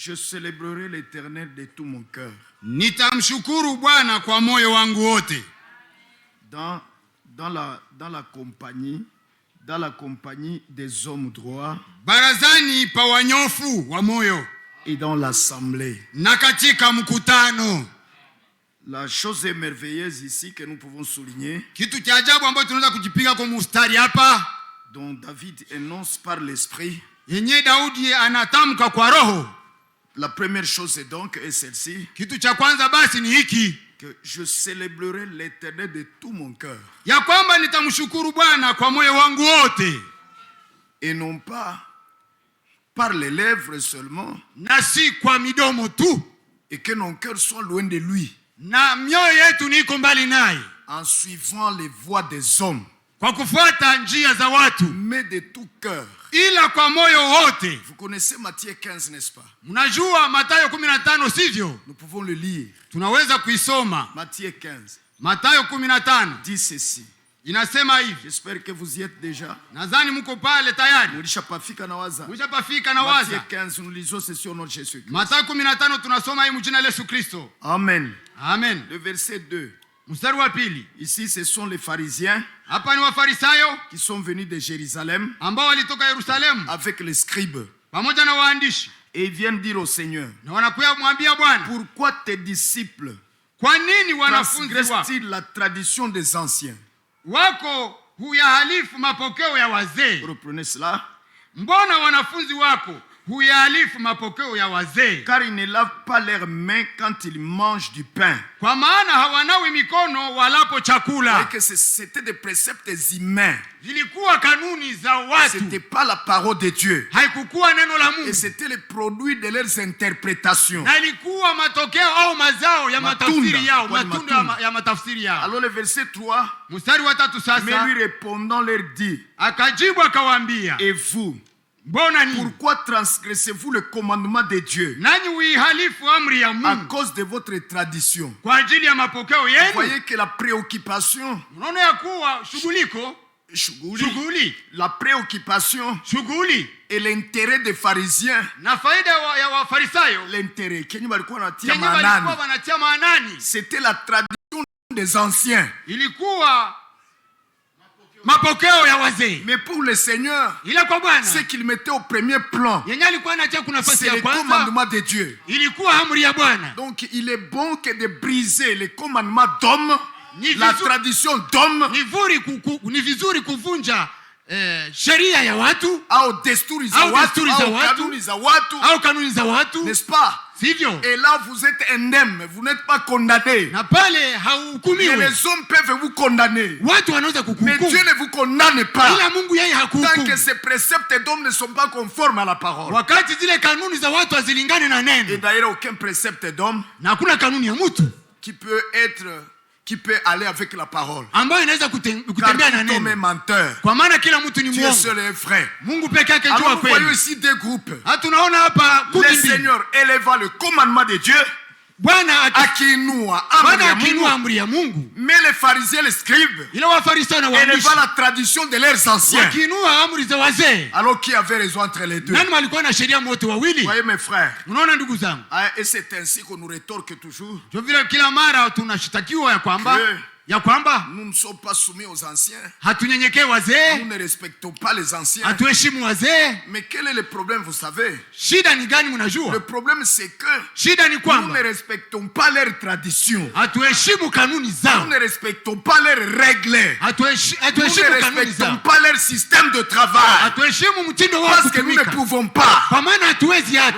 Je célébrerai l'Éternel de tout mon cœur. Nitamshukuru Bwana kwa moyo wangu wote. Dans la compagnie des hommes droits. Barazani pa wanyofu wa moyo. Et dans l'assemblée. Na katika mkutano. La chose merveilleuse ici que nous pouvons souligner. Kitu cha ajabu ambacho tunaweza kujipiga kwa mstari hapa. Dont David énonce par l'esprit. Yenye Daudi anatamka kwa roho. La première chose est donc est celle-ci. Kitu cha kwanza basi ni hiki. Que je célébrerai l'Éternel de tout mon cœur. Ya kwamba nitamshukuru Bwana kwa moyo wangu wote. Et non pas par les lèvres seulement. Na si kwa midomo tu. Et que nos cœurs soient loin de lui. Na mioyo yetu niko mbali naye. En suivant les voies des hommes. Kwa kufuata njia za watu. Mais de tout cœur. Ila kwa moyo wote. Vous connaissez Matthieu 15, n'est-ce pas? Mnajua Mathayo 15 sivyo? Nous pouvons le lire. Tunaweza kuisoma. Matthieu 15. Mathayo 15 dit ceci. Inasema hivi. J'espère que vous y êtes déjà. Nadhani mko pale tayari. Mulishapafika na waza. Mulishapafika na waza. Matthieu 15 nous lisons ceci au nom de Jésus. Mathayo 15 tunasoma hii mjina la Yesu Kristo. Amen. Amen. Le verset 2. Mstari wa pili. Ici ce sont les pharisiens. Hapa ni wafarisayo qui sont venus de Jérusalem. Ambao walitoka Yerusalemu. Avec les scribes. Pamoja na waandishi. Et ils viennent dire au Seigneur. Na wanakuja kumwambia Bwana. Pourquoi tes disciples kwa nini wanafunzi transgressent-ils la tradition des anciens? Wako huyahalifu mapokeo ya wazee. Reprenez cela. Mbona wanafunzi wako huyahalifu mapokeo ya wazee? Car ils ne lavent pas leurs mains quand ils mangent du pain. Kwa maana hawanawi mikono walapo chakula. Et que c'était des préceptes humains. Zilikuwa kanuni za watu. C'était pas la parole de Dieu. Haikukuwa neno la Mungu. Et c'était le produit de leurs interprétations. Na ilikuwa matokeo au mazao ya matafsiri yao, matunda ya matafsiri yao. Alors le verset 3. Mstari wa 3 sasa. Mais lui répondant leur dit. Akajibu akawaambia. Et vous? Pourquoi transgressez-vous le commandement de Dieu? À cause de votre tradition. Vous voyez que la préoccupation, la préoccupation et l'intérêt des pharisiens, l'intérêt, c'était la tradition des anciens. Mais pour le Seigneur, ce qu'il mettait au premier plan, c'est le commandement de Dieu. Donc il est bon que de briser les commandements d'hommes, la tradition d'hommes, au desturi za watu, n'est-ce pas? Et là vous êtes indemne, vous n'êtes pas condamné. Mais les hommes peuvent vous condamner. Mais Dieu ne vous condamne pas. Tant que ces préceptes d'hommes ne sont pas conformes à la parole. Et d'ailleurs aucun précepte d'homme qui peut aller avec la parole. Car tout homme est menteur. Dieu seul est vrai. Alors nous voyons ici deux groupes. Le Seigneur éleva le commandement de Dieu. Mais les pharisiens, les scribes, élevaient la tradition de leurs anciens. Alors qui avait raison entre les deux? Voyez mes frères. Et c'est ainsi qu'on nous rétorque toujours. Nous ne sommes pas soumis aux anciens. Nous ne respectons pas les anciens. Mais quel est le problème, vous savez? Le problème c'est que nous ne respectons pas leurs traditions. Nous ne respectons pas leurs règles. Nous ne respectons pas leur système de travail. Parce que nous ne pouvons pas. Nous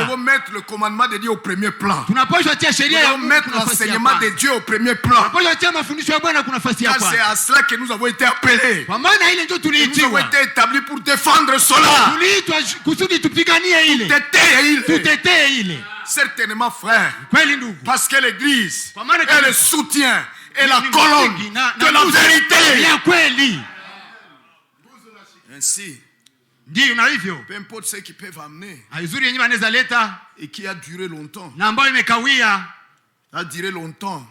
devons mettre le commandement de Dieu au premier plan. Nous devons mettre l'enseignement de Dieu au premier plan. Car c'est à cela que nous avons été appelés. Nous avons été établis pour défendre cela. Certainement, frère. Parce que l'Église est le soutien et la colonne de la vérité. Ainsi, peu importe ce qu'ils peuvent amener et qui a duré longtemps. A duré longtemps.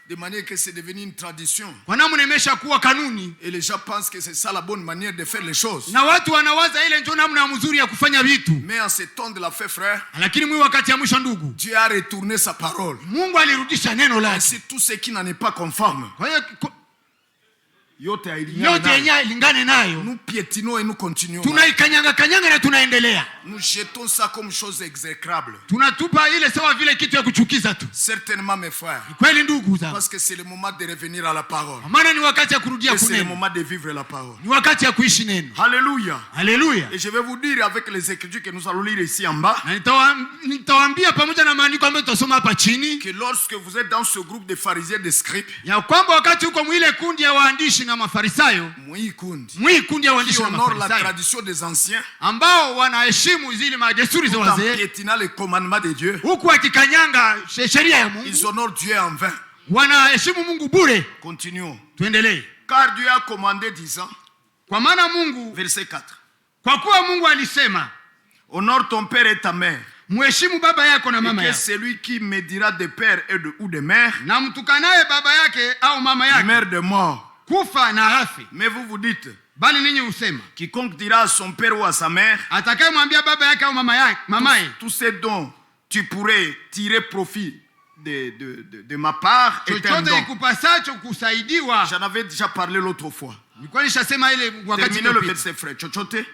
De manière que c'est devenu une tradition. Kwa namna imesha kuwa kanuni. Et les gens pensent que c'est ça la bonne manière de faire les choses. Na watu wanawaza ile ndio namna nzuri ya kufanya vitu. Mais en ce temps de la fin, frère, lakini mwi wakati ya mwisho ndugu, Dieu a retourné sa parole. Mungu alirudisha neno lake. C'est tout ce qui n'en est pas conforme. Kwa hiyo yote yenyewe ilingane nayo. Nous piétinons et nous continuons. Tunaikanyanga na tunaendelea. Nous jetons ça comme chose exécrable. Tunatupa ile sawa vile kitu ya kuchukiza tu. Certainement mes frères. Kweli ndugu zangu. Parce que c'est le moment de revenir à la parole. Maana ni wakati ya kurudia kunena. C'est le moment de vivre la parole. Ni wakati ya kuishi neno. Alléluia. Alléluia. Et je vais vous dire avec les écritures que nous allons lire ici en bas. Nitawaambia pamoja na maandiko ambayo tutasoma hapa chini. Que lorsque vous êtes dans ce groupe de pharisiens de scribes. Ya kwamba wakati uko mwile kundi ya waandishi na mafarisayo. Mwii kundi ya waandishi na mafarisayo. La tradition des anciens. Ambao wanaheshimu zile desturi za wazee. Piétinant les commandements de Dieu. Huku akikanyanga sheria ya Mungu. Ils honorent Dieu en vain. Wanaheshimu Mungu bure. Continuons. Tuendelee. Car Dieu a commandé disant. Kwa maana Mungu, verset 4. Kwa kuwa Mungu alisema, honore ton père et ta mère. Mheshimu baba yako na mama yako. yako. Celui qui me dira de père et de ou de mère. Na mtukanaye baba yake au mama yake. Mère de mort. Kufa na afi. Mais vous dites. Bali ninyi usema. Quiconque dira à son père ou à sa mère. Atakayemwambia baba yake au mama yake, mamaye. Tout ce dont tu pourrais tirer profit de ma part est un don. J'en avais déjà parlé l'autre fois. Terminez le verset, frère. Chochote.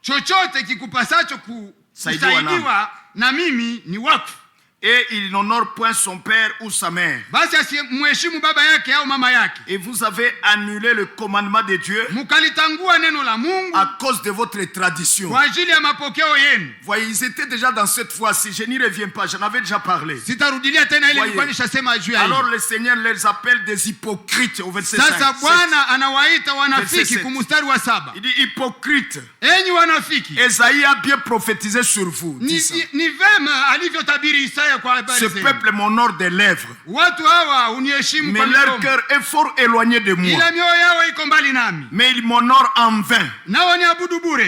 Chochote kikupasacho kusaidiwa na mimi ni wakfu. Et il n'honore point son père ou sa mère. Basi asimheshimu baba yake au mama yake. Et vous avez annulé le commandement de Dieu. Mukalitangua neno la Mungu. À cause de votre tradition. Kwa ajili ya mapokeo yenu. Voyez, ils étaient déjà dans cette fois-ci. Je n'y reviens pas. J'en avais déjà parlé. Sitarudilia tena ile nilikuwa nishasema juu ya hiyo. Alors le Seigneur les appelle des hypocrites au verset 5. Sasa Bwana anawaita wanafiki kumstari wa 7. Il dit hypocrite. Enyi wanafiki. Esaïe a bien prophétisé sur vous. Ni vema alivyotabiri Isaya. Ce peuple m'honore des lèvres. Mais leur cœur est fort éloigné de moi. Mais ils m'honorent en vain.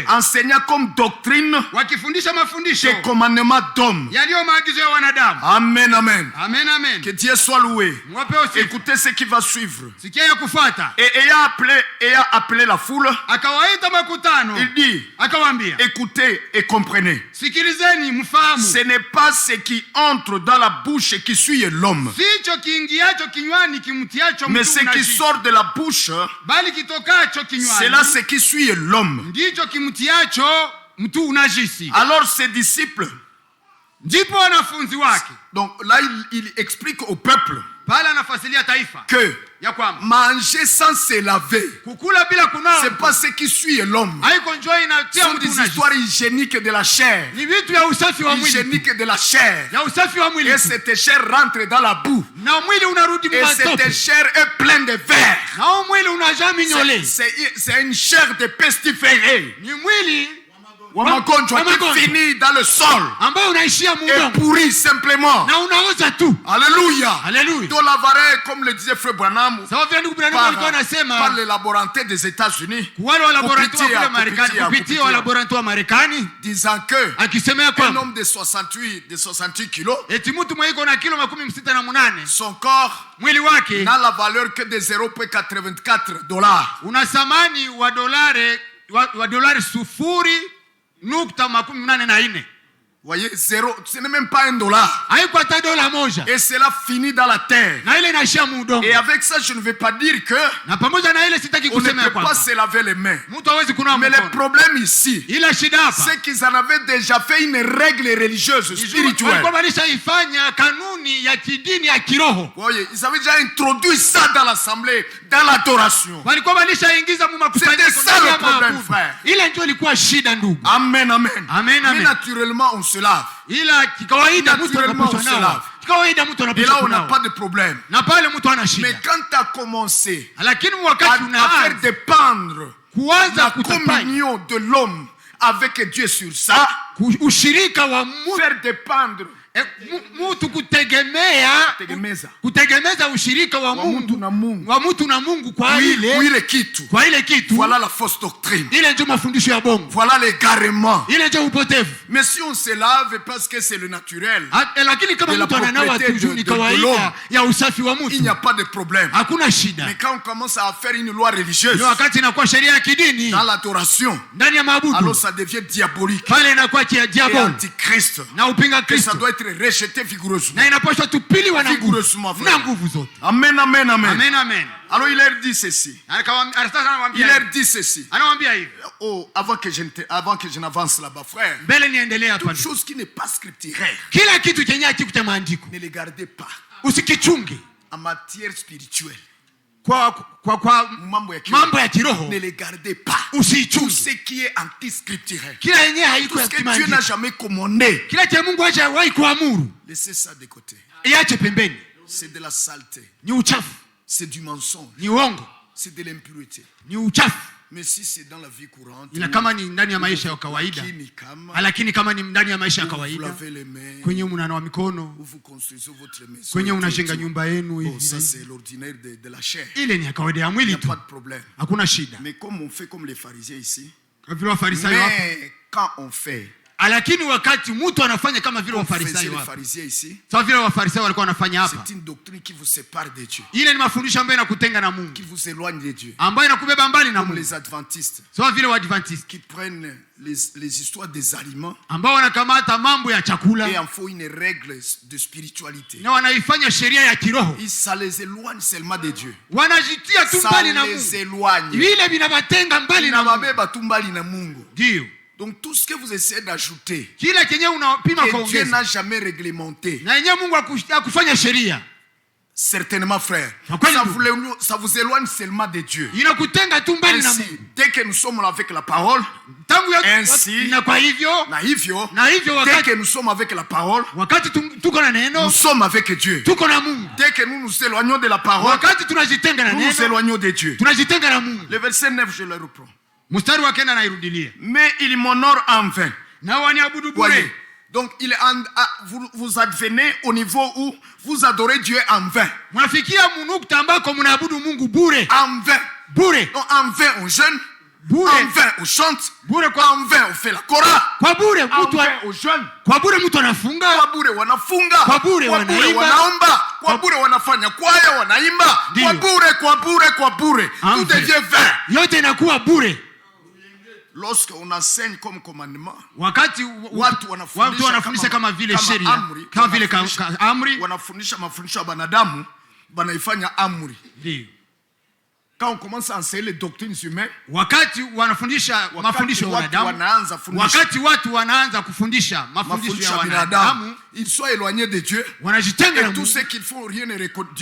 Enseignant comme doctrine des commandements d'hommes. Amen, amen. Amen, amen. Que Dieu soit loué. Écoutez ce qui va suivre. Et ayant appelé la foule, il dit, écoutez et comprenez. Ce n'est pas ce qui entre dans la bouche qui suit l'homme, mais ce qui sort de la bouche, c'est là ce qui suit l'homme. Alors ses disciples, donc là il explique au peuple que manger sans se laver, c'est pas ce qui suit l'homme. Ce sont des histoires hygiéniques de la chair. Hygiéniques de la chair. Et cette chair rentre dans la boue. Et cette chair est pleine de vers. C'est une chair de pestiférés. Qui finit dans le sol et pourrit simplement. Alléluia. Dans la varée, comme le disait Frère Branham, par les laboratoires des États-Unis, disant que un homme de 68 kilos, son corps n'a la valeur que de 0,84 dollars. Voyez, zéro, ce n'est même pas un dollar. Et cela finit dans la terre. Et avec ça, je ne vais pas dire que on ne peut pas se laver les mains. Mais le problème ici, c'est qu'ils en avaient déjà fait une règle religieuse, spirituelle. Voyez, ils avaient déjà introduit ça dans l'assemblée, dans l'adoration. C'était ça le problème, frère. Amen, amen. Mais naturellement, on se lave. Naturellement, on se lave. Et là, on n'a pas de problème. Mais quand tu as commencé à faire dépendre la communion de l'homme avec Dieu sur ça, faire dépendre Mtu kutegemeza ushirika wa mtu na Mungu kwa ile kitu. Voilà la fausse doctrine. Ile ndio mafundisho ya bongo. Voilà l'égarement. Ile ndio upotevu. Mais si on se lave parce que c'est le naturel. Lakini kama mtu ananawa tu ni kawaida ya usafi wa mtu. Il n'y a pas de problème. Hakuna shida. Mais quand on commence à faire une loi religieuse, wakati inakuwa sheria ya kidini, dans l'adoration, ndani ya maabudu, alors ça devient diabolique. Pale inakuwa diabolique. Antichrist. Na upinga Kristo. Ça doit être rejeté vigoureusement. Na inapaswa tupiliwa na vigoureusement. Na nguvu zote. Amen, amen, amen. Amen, amen. Alors il leur dit ceci. Il leur dit ceci. Oh, avant que je n'avance là-bas, frère. Toute chose qui n'est pas scripturaire, ne les gardez pas. En matière spirituelle, ne les gardez pas. Tout ce qui est anti-scripturaire, tout ce que Dieu n'a jamais commandé, laissez ça de côté. C'est de la saleté. C'est du mensonge. C'est de l'impureté. Mais si c'est dans la vie courante, kama ni ndani ya maisha ya kawaida, lakini kama ni ndani ya maisha ya kawaida, kwenye mnanawa mikono, kwenye unajenga nyumba yenu hivi, ça c'est l'ordinaire de la chair. Ile ni ya kawaida ya mwili tu. Hakuna shida. Mais comme on fait comme les pharisiens ici, mais quand on fait, lakini wakati mtu anafanya kama vile wafarisayo hapa, sawa vile wafarisayo walikuwa wanafanya hapa, c'est une doctrine qui vous sépare de Dieu. Ile ni mafundisho ambayo yanakutenga na Mungu, qui vous éloigne de Dieu, ambayo inakubeba mbali na Mungu. Les adventistes, sawa vile waadventistes qui prennent les histoires des aliments, ambao wanakamata mambo ya chakula et en font une règle de spiritualité, na wanaifanya sheria ya kiroho. Ça les éloigne seulement de Dieu. Wanajitia tu mbali na Mungu. Ça les éloigne. Vile vinabatenga mbali na Mungu. Ndio. Donc tout ce que vous essayez d'ajouter, que Dieu n'a jamais réglementé, certainement frère, ça vous éloigne seulement de Dieu. Ainsi, dès que nous sommes avec la parole, ainsi, dès que nous sommes avec la parole, nous sommes avec Dieu. Dès que nous nous éloignons de la parole, nous nous éloignons de Dieu. Le verset 9, je le reprends. Mais il m'honore en vain. Voyez. Donc vous advenez au niveau où vous adorez Dieu en vain. En vain. Donc en vain on jeûne. En vain on chante. En vain on fait la kora. En vain on jeûne. Kwa bure wanafunga. Kwa bure wanaomba. Kwa bure wanafanya kwaya wanaimba. Kwa bure. Tout devient vain. Yote inakuwa bure. Lorsqu'on enseigne comme commandement, wakati watu wanafundisha kama vile sheria, kama vile amri, wanafundisha mafundisho ya banadamu, banaifanya amri. Ndio. Quand on commence à enseigner les doctrines humaines, wakati wanafundisha mafundisho ya wanadamu, wakati watu wanaanza kufundisha mafundisho ya wanadamu, ils sont éloignés de Dieu. Et tout ce qu'ils font, Dieu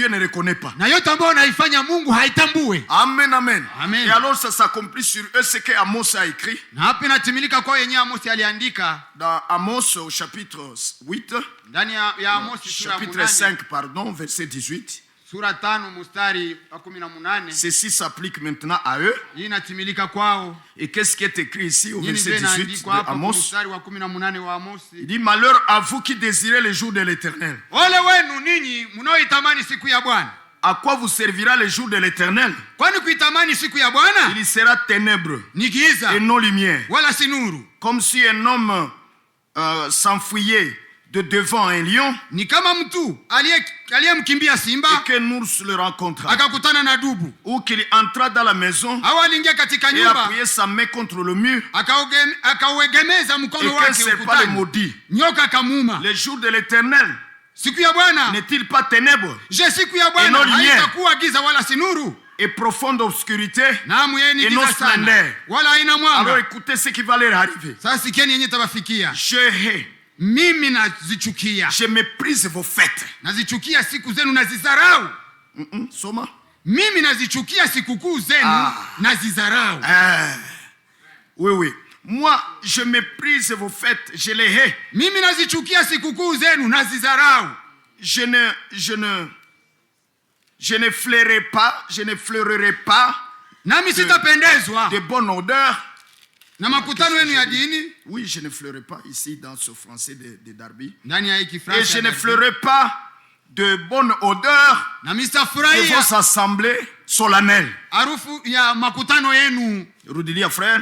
ne reconnaît pas. Na yote ambao wanaifanya Mungu haitambui. Amen, amen. Amen. Et alors ça s'accomplit sur eux ce que Amos a écrit. Na hapa inatimilika kwa yenyewe Amos aliandika. Dans Amos au chapitre 8. Ndani ya Amos chapitre 5 pardon, verset 18. Sura 5 mstari wa 18. Ceci s'applique maintenant à eux. Et qu'est-ce qui est écrit ici au verset 18 de Amos? Il dit malheur à vous qui désirez les jours de l'Éternel. À quoi vous servira le jour de l'Éternel? Il sera ténèbres et non lumière. Comme si un homme s'enfuyait de devant un lion, ni kama mtu aliyemkimbia simba, et que l'ours le rencontra, akakutana na dubu, ou qu'il entra dans la maison, au aliingia katika nyumba, et appuyait sa main contre le mur, akauegemeza mkono wake ukutani, nyoka akamuma. Le jour de l'Éternel, siku ya Bwana, n'est-il pas ténèbres? Je siku ya Bwana haitakuwa giza wala sinuru, et profonde obscurité, et non splendeur. Alors écoutez ce qui va leur arriver. Je hais, mimi nazichukia, je méprise vos fêtes. Nazichukia siku zenu nazizarau. Soma. Mimi nazichukia sikukuu zenu nazizarau. Oui. Moi je méprise vos fêtes, je les hais. Mimi nazichukia sikukuu zenu nazizarau. Je ne fleurerai pas. Nami sitapendezwa de bonne odeur. Na makutano yenu ya dini? Oui, je ne fleurerai pas ici dans ce français de Darby. Et je ne fleurerai pas de bonne odeur de vos assemblées solennelles. Harufu ya makutano yenu. Rudilia frère.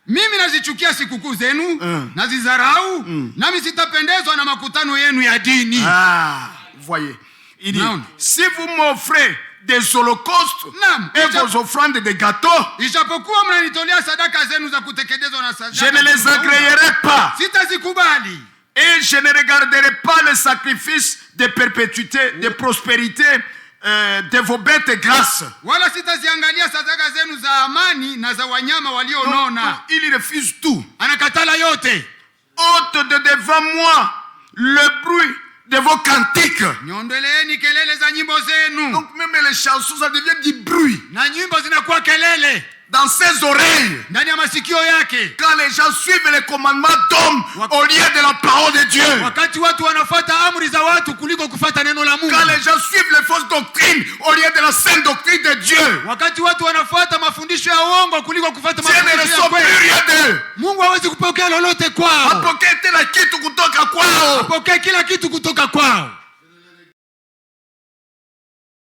Mimi nazichukia sikukuu zenu, nazizarau, nami sitapendezwa na makutano yenu ya dini. Ah, voyez. Il dit, si vous m'offrez des holocaustes et vos offrandes de gâteaux, je ne les agréerai pas. Et je ne regarderai pas le sacrifice de perpétuité, de prospérité de vos bêtes grasses. Il refuse tout. Ôte de devant moi le bruit de vos cantiques. Donc même les chansons, ça devient du bruit dans ses oreilles. Quand les gens suivent les commandements d'hommes au lieu de la parole de Dieu. Quand les gens suivent les fausses doctrines au lieu de la sainte doctrine de Dieu. Dieu ne reçoit plus rien d'eux. Apokee tena kitu kutoka kwao.